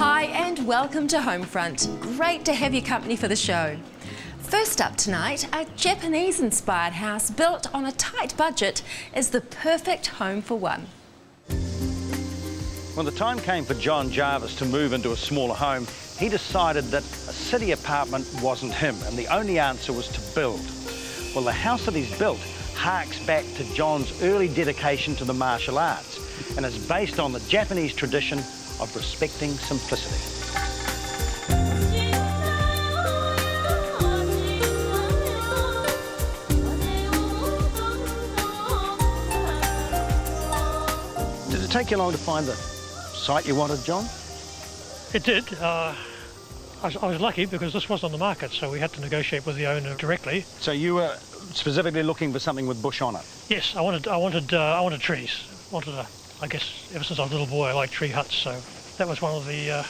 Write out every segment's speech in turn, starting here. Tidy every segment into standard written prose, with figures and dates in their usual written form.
Hi and welcome to Homefront. Great to have your company for the show. First up tonight, a Japanese-inspired house built on a tight budget is the perfect home for one. When the time came for John Jarvis to move into a smaller home, he decided that a city apartment wasn't him, and the only answer was to build. Well, the house that he's built harks back to John's early dedication to the martial arts and is based on the Japanese tradition of respecting simplicity. Did it take you long to find the site you wanted, John? It did. I was lucky because this wasn't on the market, so we had to negotiate with the owner directly. So you were specifically looking for something with bush on it? Yes, I wanted trees. I guess ever since I was a little boy, I liked tree huts, so that was one of the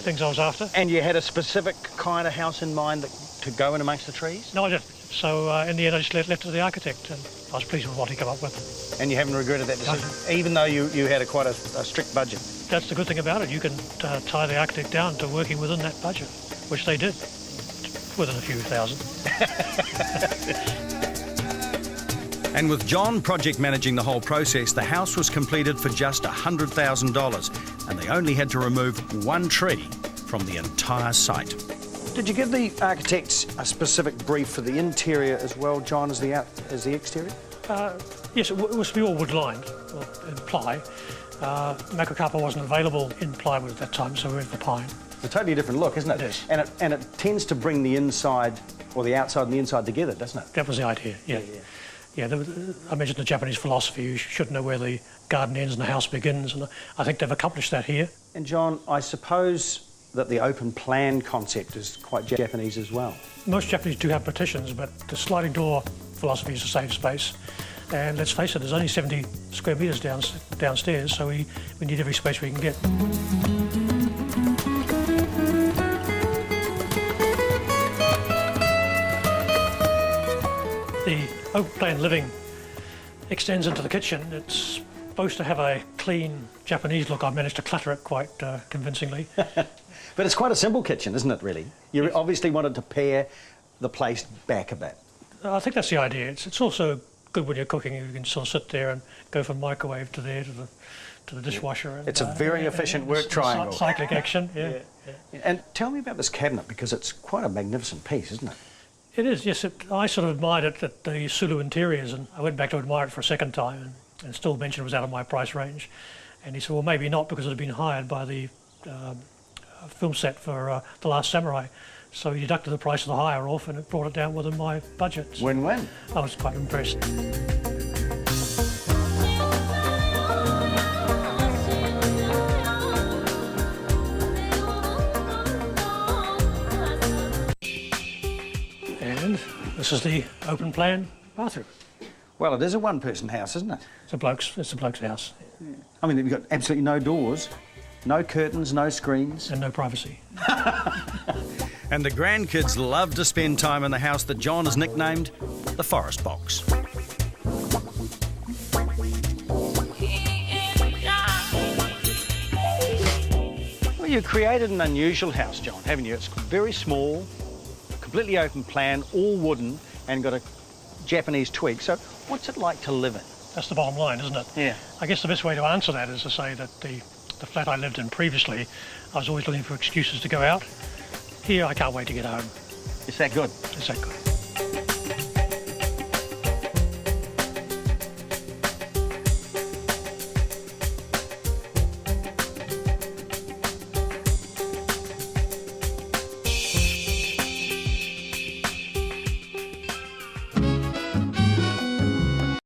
things I was after. And you had a specific kind of house in mind to go in amongst the trees? No, I didn't. So in the end, I just left it to the architect, and I was pleased with what he came up with. And you haven't regretted that decision, even though you had quite a strict budget? That's the good thing about it. You can tie the architect down to working within that budget, which they did, within a few thousand. And with John project managing the whole process, the house was completed for just $100,000, and they only had to remove one tree from the entire site. Did you give the architects a specific brief for the interior as well, John, as the exterior? Yes, it was to be all wood-lined, in ply. Macrocarpa wasn't available in plywood at that time, so we went for pine. It's a totally different look, isn't it? It is. And it tends to bring the inside, or the outside and the inside together, doesn't it? That was the idea, yeah. Yeah, I mentioned the Japanese philosophy, you should know where the garden ends and the house begins, and I think they've accomplished that here. And John, I suppose that the open plan concept is quite Japanese as well. Most Japanese do have partitions, but the sliding door philosophy is to save space. And let's face it, there's only 70 square metres downstairs, so we need every space we can get. The open plan living extends into the kitchen. It's supposed to have a clean Japanese look. I've managed to clutter it quite convincingly. But it's quite a simple kitchen, isn't it, really? You obviously wanted to pare the place back a bit. I think that's the idea. It's also good when you're cooking. You can sort of sit there and go from microwave to there to the dishwasher. It's a very efficient work triangle. Cyclic action, yeah. And tell me about this cabinet, because it's quite a magnificent piece, isn't it? It is, yes. I sort of admired it at the Sulu Interiors, and I went back to admire it for a second time, and still mentioned it was out of my price range. And he said, well, maybe not, because it had been hired by the film set for The Last Samurai. So he deducted the price of the hire off, and it brought it down within my budget. Win-win. I was quite impressed. And this is the open plan bathroom. Well, it is a one-person house, isn't it? It's a bloke's house. Yeah. I mean, you've got absolutely no doors, no curtains, no screens. And no privacy. And the grandkids love to spend time in the house that John has nicknamed the Forest Box. Well, you created an unusual house, John, haven't you? It's very small, completely open plan, all wooden, and got a Japanese twig. So what's it like to live in? That's the bottom line, isn't it? Yeah. I guess the best way to answer that is to say that the flat I lived in previously, I was always looking for excuses to go out. Here, I can't wait to get home. Is that good? Is that good?